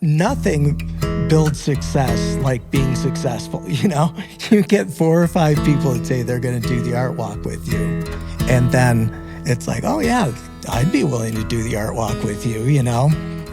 nothing builds success like being successful, you know? You get 4 or 5 people that say they're going to do the art walk with you. And then it's like, oh yeah, I'd be willing to do the art walk with you, you know?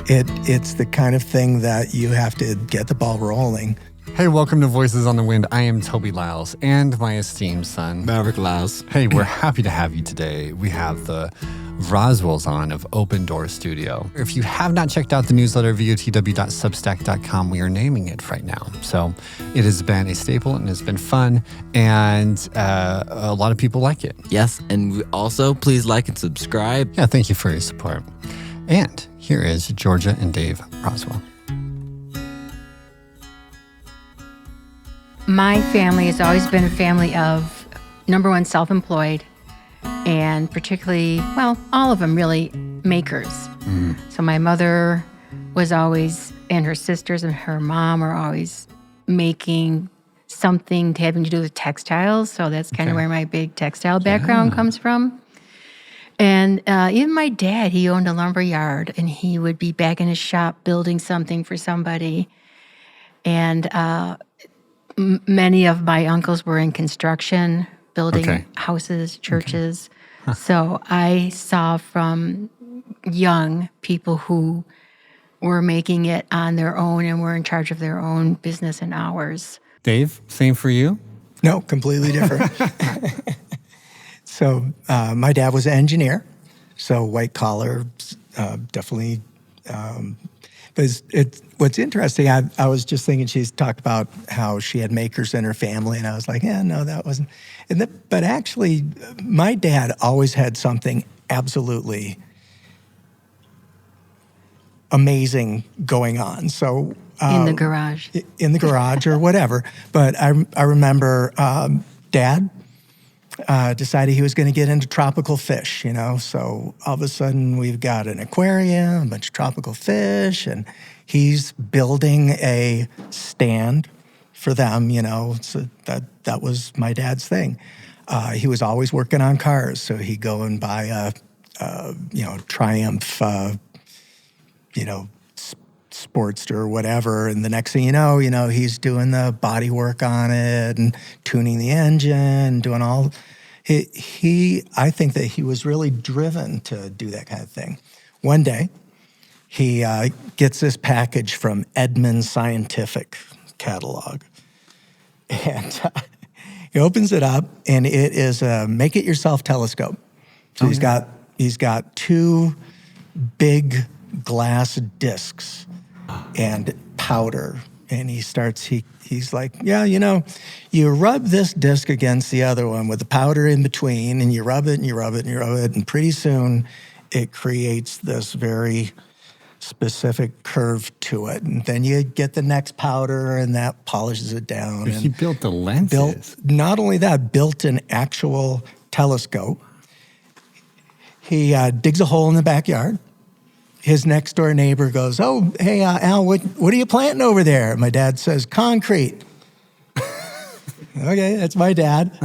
It's the kind of thing that you have to get the ball rolling. Hey, welcome to Voices on the Wind. I am Toby Lyles and my esteemed son, Maverick Lyles. Hey, we're happy to have you today. We have the Rowswells on of Open Door Studio. If you have not checked out the newsletter, votw.substack.com, we are naming it right now. So it has been a staple and it's been fun, and a lot of people like it. Yes, and also please like and subscribe. Yeah, thank you for your support. And here is Georgia and Dave Rowswell. My family has always been a family of, number one, self-employed, and particularly, well, all of them really makers. So my mother was always, and her sisters and her mom were always making something having to do with textiles. So that's kind of where my big textile background comes from. And even my dad, he owned a lumber yard, and he would be back in his shop building something for somebody. And many of my uncles were in construction, building houses, churches. So I saw from young people who were making it on their own and were in charge of their own business and hours. Dave, same for you? No, completely different. So my dad was an engineer, so white collar, definitely. But what's interesting, I was just thinking, she's talked about how she had makers in her family, and I was like, yeah, no, that wasn't. But actually, my dad always had something absolutely amazing going on. So In the garage. In the garage or whatever. But I remember Dad decided he was going to get into tropical fish, you know. So all of a sudden we've got an aquarium, a bunch of tropical fish, and he's building a stand for them, you know. So that was my dad's thing. He was always working on cars, so he'd go and buy a Triumph, Sportster or whatever, and the next thing you know, he's doing the body work on it and tuning the engine, doing all. I think that he was really driven to do that kind of thing. One day, he gets this package from Edmunds Scientific Catalog, and he opens it up, and it is a make-it-yourself telescope. So he's got 2 big glass discs and powder, and he's like, yeah, you rub this disc against the other one with the powder in between, and you rub it and you rub it and you rub it, and pretty soon it creates this very specific curve to it. And then you get the next powder, and that polishes it down. But he built the lenses. Not only that, built an actual telescope. He digs a hole in the backyard. His next door neighbor goes, oh, hey, Al, what are you planting over there? My dad says, concrete. Okay, that's my dad.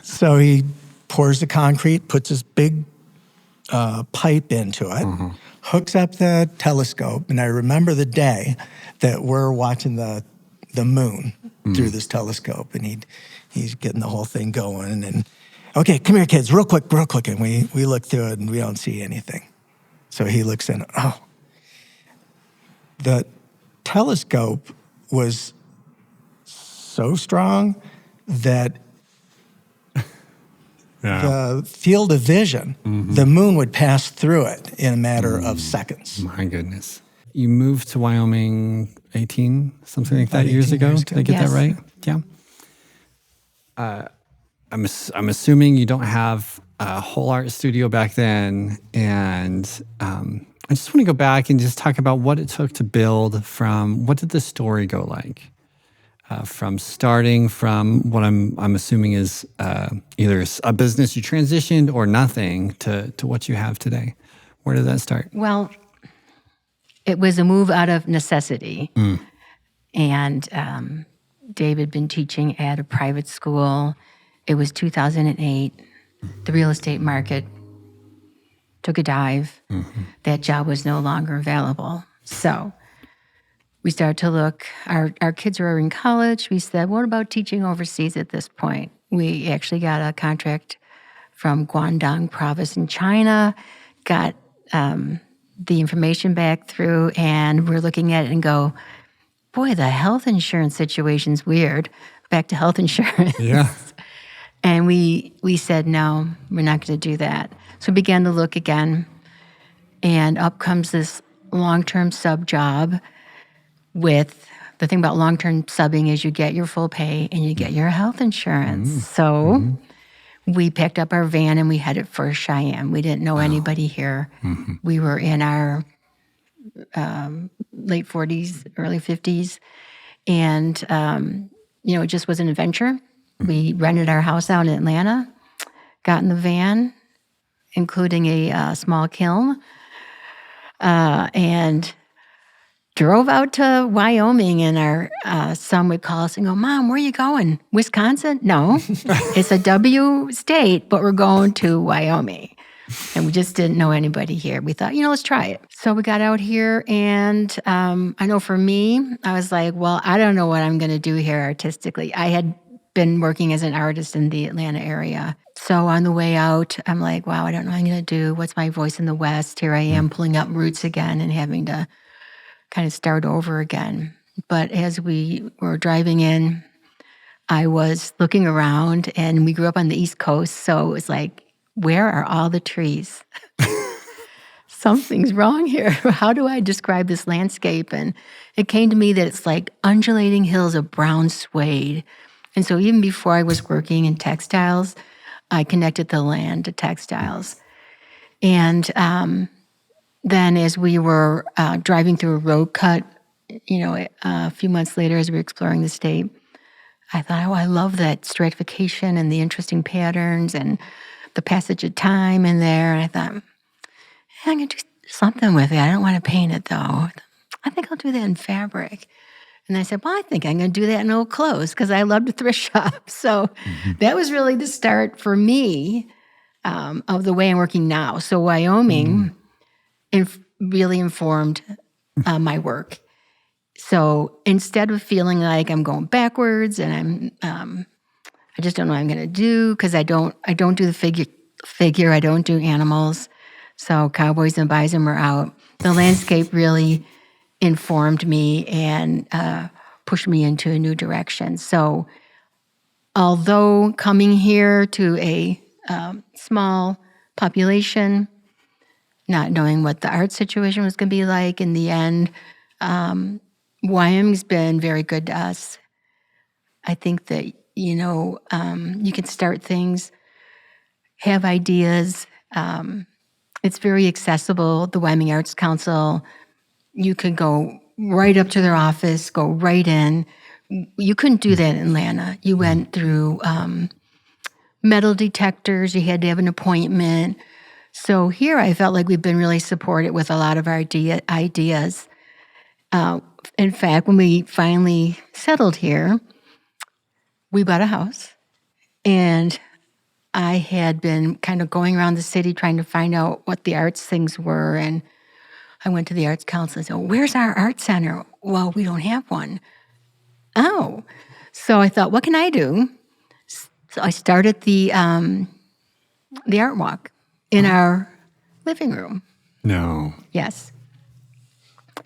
So he pours the concrete, puts this big pipe into it, hooks up the telescope, and I remember the day that we're watching the moon through this telescope, and he's getting the whole thing going. And okay, come here, kids, real quick. And we look through it, and we don't see anything. So he looks in, the telescope was so strong that the field of vision, the moon would pass through it in a matter of seconds. My goodness. You moved to Wyoming 18, something like that, years ago? Did I get that right? Yeah. I'm assuming you don't have a whole art studio back then, and I just want to go back and just talk about what it took to build from, what did the story go like? From starting from what I'm assuming is either a business you transitioned or nothing to what you have today. Where did that start? Well, it was a move out of necessity. And Dave had been teaching at a private school. It was 2008. The real estate market took a dive. That job was no longer available. So we started to look. Our kids were in college. We said, what about teaching overseas at this point? We actually got a contract from Guangdong province in China, got the information back through, and we're looking at it and go, boy, the health insurance situation's weird. Back to health insurance. Yeah. And we said, no, we're not going to do that. So we began to look again, and up comes this long-term sub job with the thing about long-term subbing is you get your full pay and you get your health insurance. So we picked up our van and we headed for Cheyenne. We didn't know anybody here. We were in our late 40s, early 50s. And, it just was an adventure. We rented our house out in Atlanta, got in the van, including a small kiln, and drove out to Wyoming. And our son would call us and go, Mom, where are you going? Wisconsin? No, it's a W state, but we're going to Wyoming. And we just didn't know anybody here. We thought, let's try it. So we got out here, and I know for me, I was like, well, I don't know what I'm going to do here artistically. I had been working as an artist in the Atlanta area. So on the way out, I'm like, wow, I don't know what I'm going to do. What's my voice in the West? Here I am pulling up roots again and having to kind of start over again. But as we were driving in, I was looking around, and we grew up on the East Coast. So it was like, where are all the trees? Something's wrong here. How do I describe this landscape? And it came to me that it's like undulating hills of brown suede. And so even before I was working in textiles, I connected the land to textiles. And then as we were driving through a road cut, a few months later as we were exploring the state, I thought, I love that stratification and the interesting patterns and the passage of time in there. And I thought, I'm going to do something with it. I don't want to paint it, though. I think I'll do that in fabric. And I said, well, I think I'm going to do that in old clothes because I love to thrift shop. So that was really the start for me of the way I'm working now. So Wyoming really informed my work. So instead of feeling like I'm going backwards and I just don't know what I'm going to do because I don't do the figure. I don't do animals. So cowboys and bison were out. The landscape really informed me and pushed me into a new direction. So although coming here to a small population, not knowing what the art situation was going to be like in the end, Wyoming's been very good to us. I think that you can start things, have ideas. It's very accessible. The Wyoming Arts Council, you could go right up to their office, go right in. You couldn't do that in Atlanta. You went through metal detectors. You had to have an appointment. So here I felt like we've been really supported with a lot of our ideas. In fact, when we finally settled here, we bought a house, and I had been kind of going around the city trying to find out what the arts things were, and I went to the Arts Council and said, where's our art center? Well, we don't have one. Oh. So I thought, what can I do? So I started the art walk in our living room. No. Yes.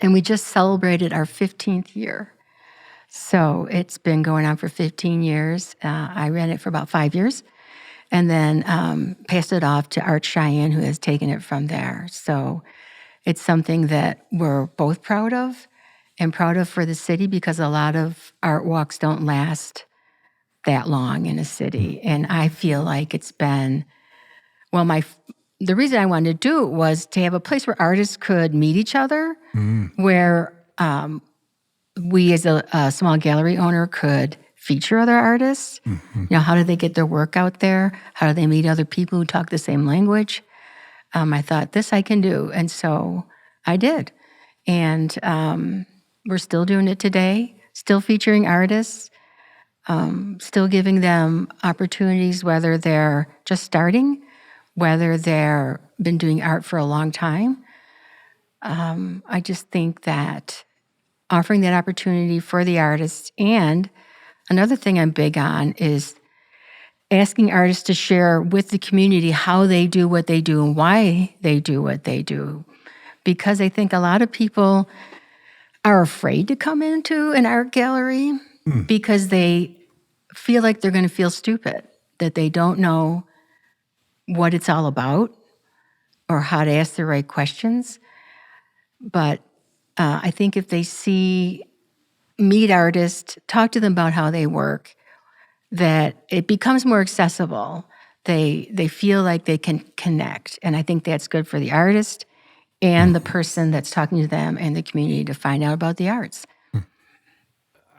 And we just celebrated our 15th year. So it's been going on for 15 years. I ran it for about 5 years and then passed it off to Art Cheyenne, who has taken it from there. So it's something that we're both proud of and proud of for the city because a lot of art walks don't last that long in a city. And I feel like it's been, the reason I wanted to do it was to have a place where artists could meet each other, where we as a small gallery owner could feature other artists. How do they get their work out there? How do they meet other people who talk the same language? I thought, this I can do. And so I did. And we're still doing it today, still featuring artists, still giving them opportunities, whether they're just starting, whether they're been doing art for a long time. I just think that offering that opportunity for the artists. And another thing I'm big on is asking artists to share with the community how they do what they do and why they do what they do. Because I think a lot of people are afraid to come into an art gallery because they feel like they're going to feel stupid, that they don't know what it's all about or how to ask the right questions. But I think if they meet artists, talk to them about how they work, that it becomes more accessible. They feel like they can connect. And I think that's good for the artist and the person that's talking to them and the community to find out about the arts.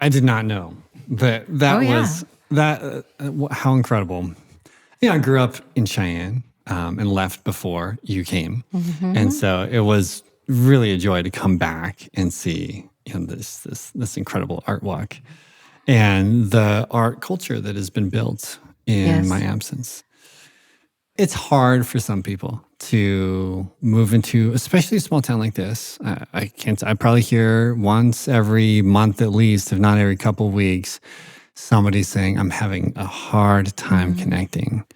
I did not know that was that. How incredible! Yeah, I grew up in Cheyenne and left before you came, and so it was really a joy to come back and see this incredible art walk and the art culture that has been built in my absence. It's hard for some people to move into, especially a small town like this. I probably hear once every month at least, if not every couple of weeks, somebody saying, I'm having a hard time connecting.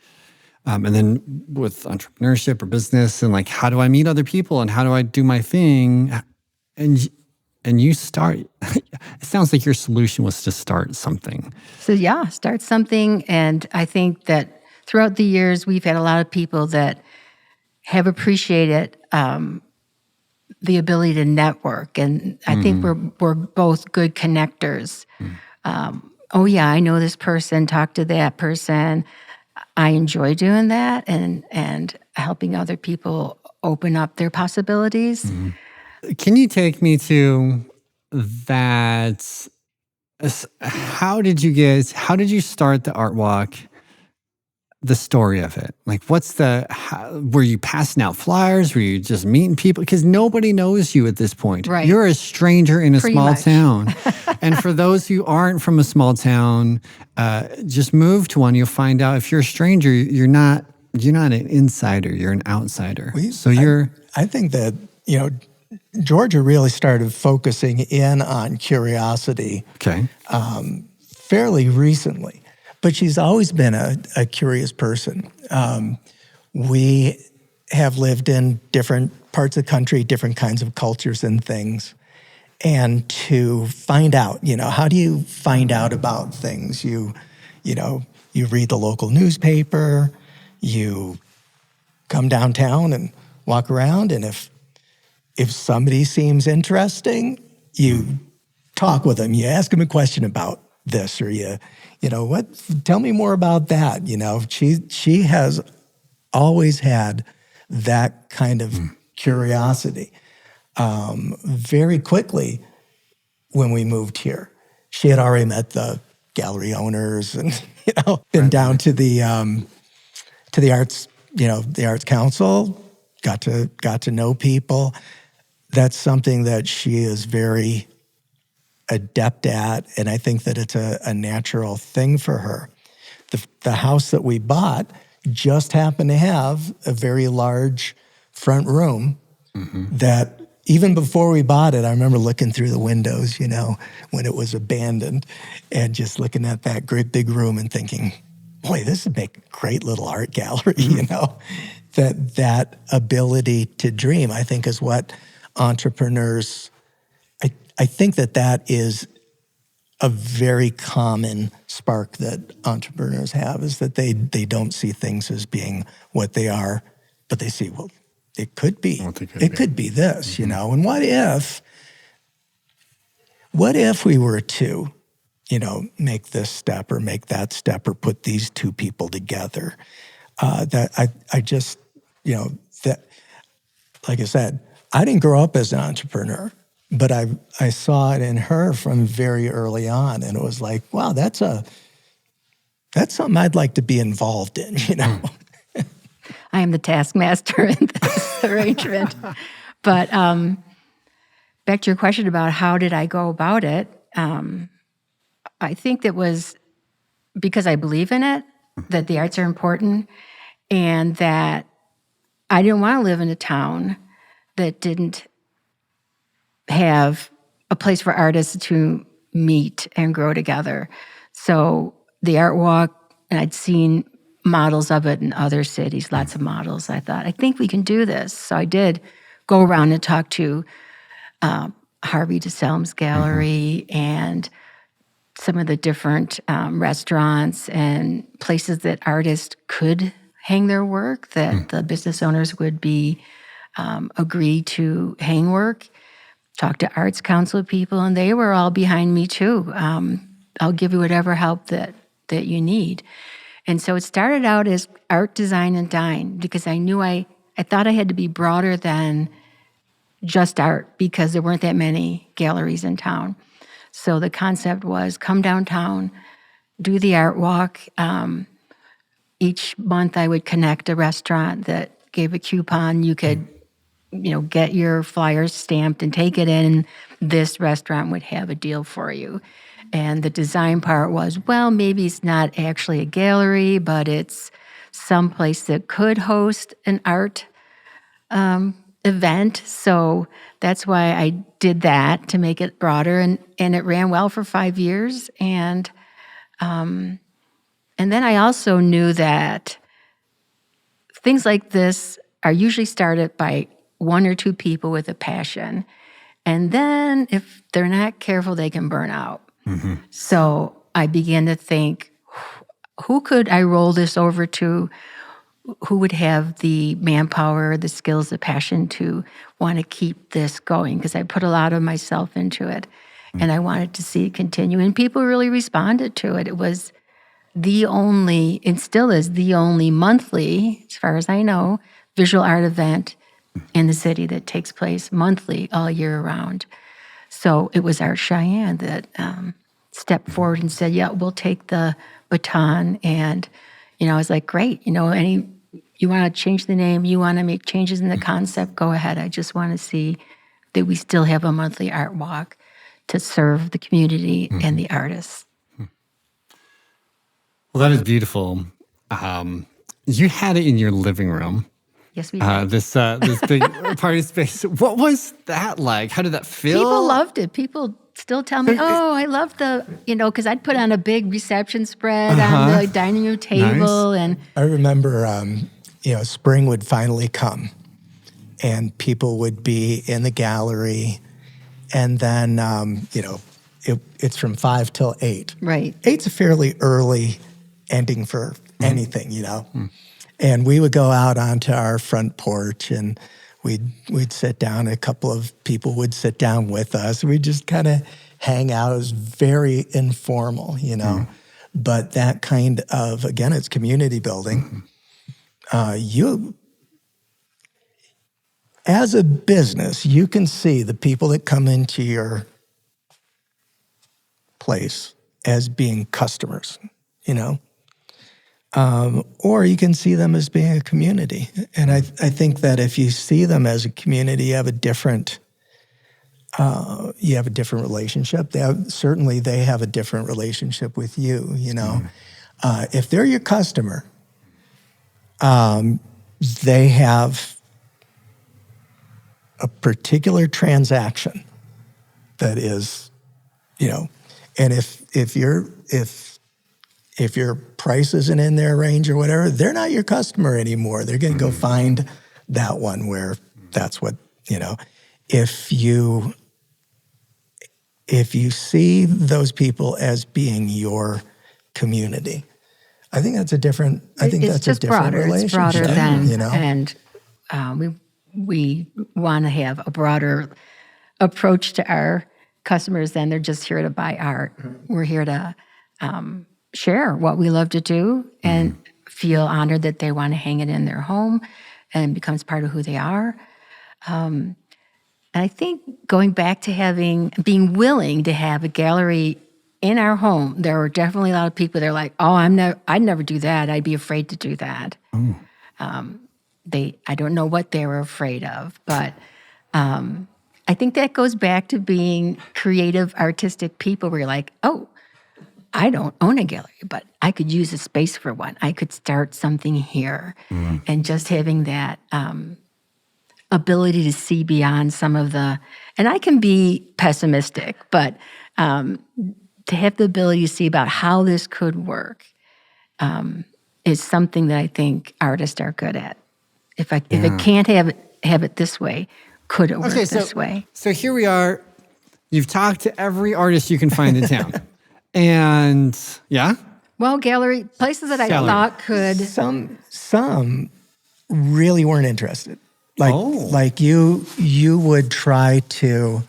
And then with entrepreneurship or business and like, how do I meet other people and how do I do my thing? And you start, it sounds like your solution was to start something. So start something. And I think that throughout the years, we've had a lot of people that have appreciated the ability to network. And I think we're both good connectors. I know this person, talk to that person. I enjoy doing that and helping other people open up their possibilities. Can you take me to that? How did you start the art walk? The story of it. Like, were you passing out flyers? Were you just meeting people? Because nobody knows you at this point. Right. You're a stranger in a Pretty small much. town. And for those who aren't from a small town, just move to one. You'll find out if you're a stranger, you're not an insider, you're an outsider. I think that, Georgia really started focusing in on curiosity fairly recently. But she's always been a curious person. We have lived in different parts of the country, different kinds of cultures and things. And to find out, how do you find out about things? You read the local newspaper, you come downtown and walk around, and if somebody seems interesting, you talk with them, you ask them a question about this, or tell me more about that. She has always had that kind of curiosity. Very quickly when we moved here, she had already met the gallery owners and, been down to the arts, the arts council, got to know people. That's something that she is very adept at, and I think that it's a natural thing for her. The house that we bought just happened to have a very large front room that even before we bought it, I remember looking through the windows, when it was abandoned, and just looking at that great big room and thinking, boy, this would make a great little art gallery, That ability to dream, I think, is what entrepreneurs, I think that is a very common spark that entrepreneurs have, is that they don't see things as being what they are, but they see, well, it could be. It could be this, And what if we were to, make this step or make that step or put these two people together? That I just, that, like I said, I didn't grow up as an entrepreneur. But I saw it in her from very early on, and it was like, wow, that's something I'd like to be involved in, I am the taskmaster in this arrangement. But back to your question about how did I go about it, I think it was because I believe in it, that the arts are important, and that I didn't want to live in a town that didn't have a place for artists to meet and grow together. So the art walk, and I'd seen models of it in other cities, lots of models. I thought, I think we can do this. So I did go around and talk to Harvey DeSelm's gallery and some of the different restaurants and places that artists could hang their work, that the business owners would be agree to hang work. Talk to arts council people, and they were all behind me too. I'll give you whatever help that you need. And so it started out as art, design, and dine, because I knew I thought I had to be broader than just art, because there weren't that many galleries in town. So the concept was come downtown, do the art walk. Each month I would connect a restaurant that gave a coupon. You could get your flyers stamped and take it in, and this restaurant would have a deal for you. And the design part was, well, maybe it's not actually a gallery, but it's some place that could host an art event. So that's why I did that, to make it broader, and it ran well for 5 years. And then I also knew that things like this are usually started by one or two people with a passion. And then if they're not careful, they can burn out. Mm-hmm. So I began to think, who could I roll this over to? Who would have the manpower, the skills, the passion to want to keep this going? Because I put a lot of myself into it, and I wanted to see it continue. And people really responded to it. It was the only, and still is the only monthly, as far as I know, visual art event in the city that takes place monthly all year round. So it was Art Cheyenne that stepped forward and said, yeah, we'll take the baton. And, I was like, great, you want to change the name, you want to make changes in the concept, go ahead. I just want to see that we still have a monthly art walk to serve the community and the artists. Well, that is beautiful. You had it in your living room. Yes, we did. This big party space. What was that like? How did that feel? People loved it. People still tell me, oh, I love because I'd put on a big reception spread on the dining room table. Nice. And I remember, spring would finally come, and people would be in the gallery, and then, it's from 5 till 8. Right. 8's a fairly early ending for anything, And we would go out onto our front porch, and we'd sit down. A couple of people would sit down with us. We'd just kind of hang out. It was very informal, But that kind of, again, it's community building. You, as a business, you can see the people that come into your place as being customers, or you can see them as being a community. And I think that if you see them as a community, you have a different relationship. Certainly they have a different relationship with you, If they're your customer, they have a particular transaction that is, and if your price isn't in their range or whatever, they're not your customer anymore. They're going to go find that one where that's what, if you see those people as being your community, I think that's a different, relationship. It's broader than, and we want to have a broader approach to our customers than they're just here to buy art. We're here to share what we love to do and feel honored that they want to hang it in their home and becomes part of who they are. And I think going back to being willing to have a gallery in our home, there were definitely a lot of people that are like, oh, I'd never do that. I'd be afraid to do that. I don't know what they were afraid of, but I think that goes back to being creative, artistic people where you're like, oh, I don't own a gallery, but I could use a space for one. I could start something here. And just having that ability to see beyond some of the, and I can be pessimistic, but to have the ability to see about how this could work is something that I think artists are good at. If it can't have it this way, could it work this way? So here we are. You've talked to every artist you can find in town. And yeah? Well, gallery, places that I thought could. Some really weren't interested. Like you would try to,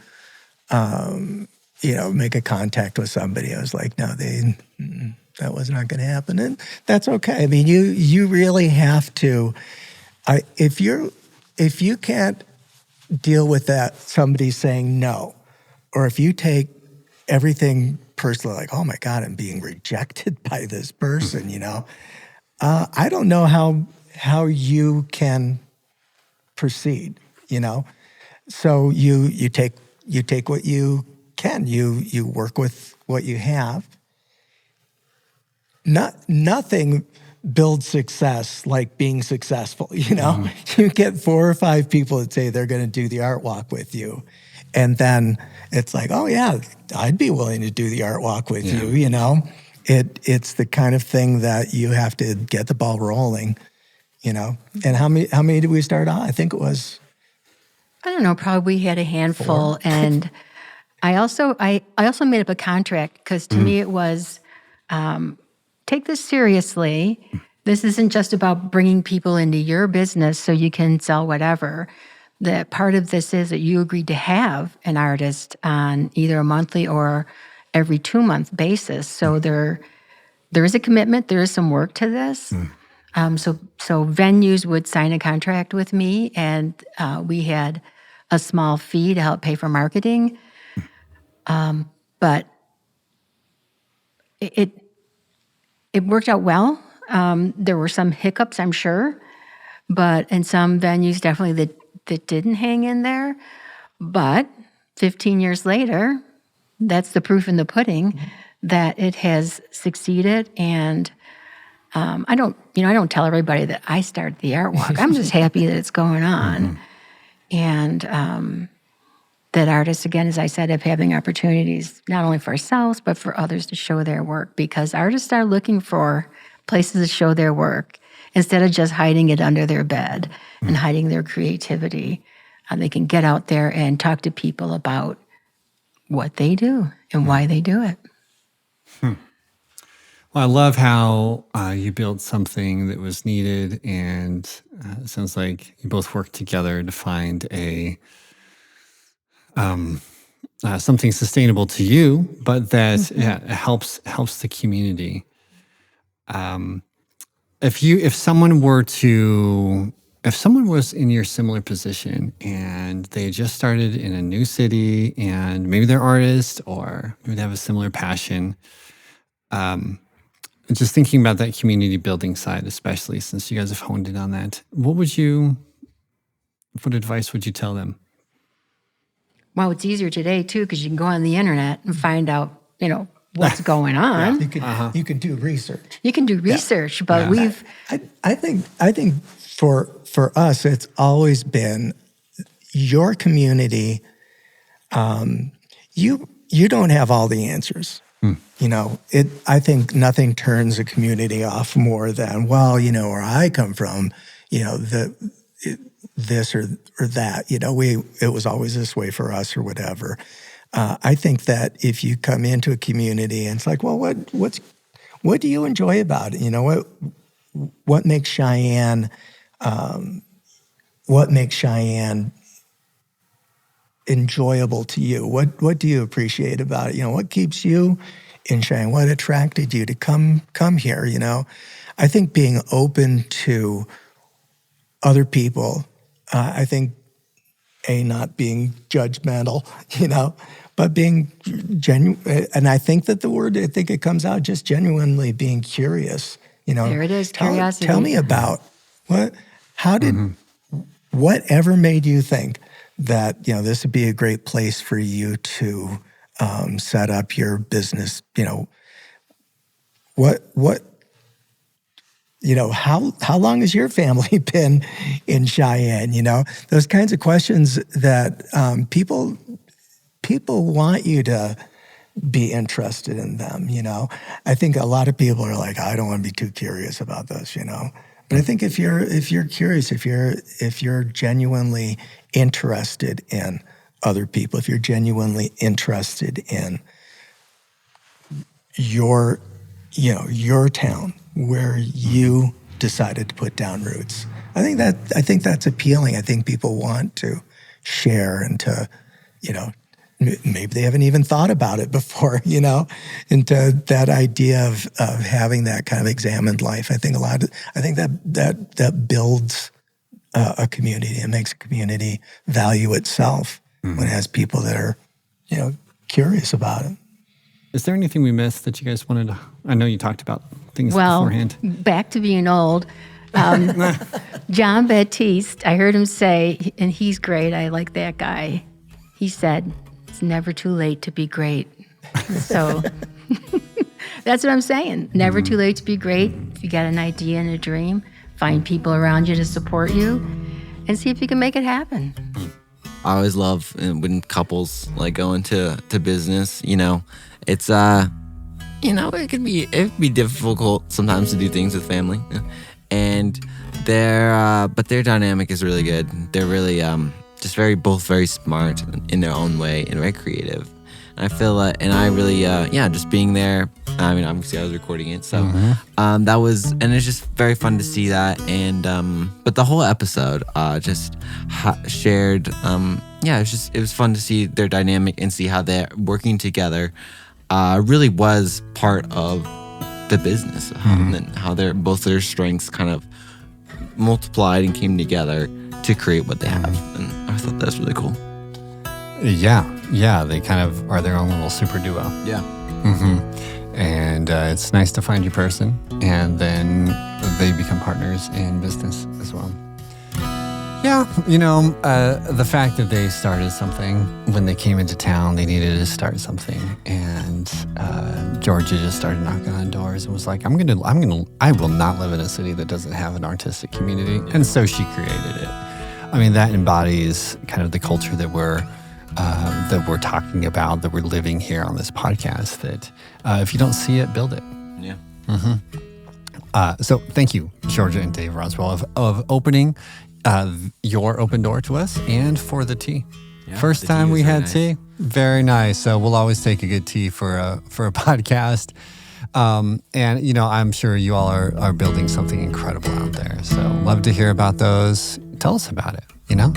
make a contact with somebody. I was like, no, that was not going to happen. And that's okay. I mean, you really have to, if you can't deal with that, somebody saying no, or if you take everything personally, like, oh my God, I'm being rejected by this person, I don't know how you can proceed, So you take what you can, you work with what you have. Nothing builds success like being successful, You get 4 or 5 people that say they're going to do the art walk with you. And then it's like, oh yeah, I'd be willing to do the art walk with you, It's the kind of thing that you have to get the ball rolling, And how many did we start on? I think it was, I don't know, probably had a handful. 4. And I also made up a contract because to me it was, take this seriously. This isn't just about bringing people into your business so you can sell whatever. That part of this is that you agreed to have an artist on either a monthly or every 2-month basis. So there is a commitment. There is some work to this. So venues would sign a contract with me, and we had a small fee to help pay for marketing. But it worked out well. There were some hiccups, I'm sure, but in some venues definitely that didn't hang in there. But 15 years later, that's the proof in the pudding that it has succeeded. And I don't tell everybody that I started the art walk. I'm just happy that it's going on. And that artists, again, as I said, have having opportunities not only for ourselves, but for others to show their work, because artists are looking for places to show their work instead of just hiding it under their bed and hiding their creativity. They can get out there and talk to people about what they do and why they do it. Well, I love how you built something that was needed, and it sounds like you both worked together to find something sustainable to you, but that it helps the community. If someone was in your similar position and they just started in a new city and maybe they're artists or maybe they have a similar passion, just thinking about that community building side, especially since you guys have honed in on that, what advice would you tell them? Well, it's easier today too, because you can go on the internet and find out, what's going on. You can do research. You can do research, but I think for us, it's always been your community. You don't have all the answers. I think nothing turns a community off more than, where I come from, this or that, it was always this way for us or whatever. I think that if you come into a community and it's like, well, what do you enjoy about it? What makes Cheyenne, enjoyable to you? What do you appreciate about it? What keeps you in Cheyenne? What attracted you to come here? I think being open to other people. I think not being judgmental, but being genuine. And I think that I think it comes out just genuinely being curious. There it is, curiosity. Tell me about whatever made you think that, this would be a great place for you to set up your business. What how long has your family been in Cheyenne? Those kinds of questions that people want you to be interested in them. I think a lot of people are like, I don't want to be too curious about this. But I think if you're curious, if you're genuinely interested in other people, if you're genuinely interested in your town where you decided to put down roots, I think that's appealing. I think people want to share and to, maybe they haven't even thought about it before, into that idea of having that kind of examined life. I think that builds a community and makes a community value itself when it has people that are, curious about it. Is there anything we missed that you guys wanted to? I know you talked about things beforehand. Back to being old. John Baptiste, I heard him say, and he's great. I like that guy. He said, "It's never too late to be great." So that's what I'm saying. Never too late to be great. If you got an idea and a dream, find people around you to support you and see if you can make it happen. I always love when couples go into business. It's it could be difficult sometimes to do things with family, and their dynamic is really good. They're really just both very smart in their own way and very creative. And I feel and I really just being there. I mean, obviously I was recording it, so that was, and it's just very fun to see that. And but the whole episode just shared. It was fun to see their dynamic and see how they're working together. Really was part of the business, and how both their strengths kind of multiplied and came together to create what they have. And I thought that's really cool. Yeah, they kind of are their own little super duo. Yeah. And it's nice to find your person, and then they become partners in business as well. Yeah, the fact that they started something when they came into town, they needed to start something, and Georgia just started knocking on doors and was like, I will not live in a city that doesn't have an artistic community, and so she created it. I mean, that embodies kind of the culture that we're talking about, that we're living here on this podcast. That if you don't see it, build it. Yeah. So thank you, Georgia and Dave Rowswell, of opening your open door to us and for the tea. Yeah, first time we had tea. Very nice. So we'll always take a good tea for a podcast. And I'm sure you all are building something incredible out there. So love to hear about those. Tell us about it.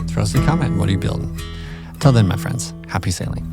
Throw us a comment. What are you building? Till then, my friends, happy sailing.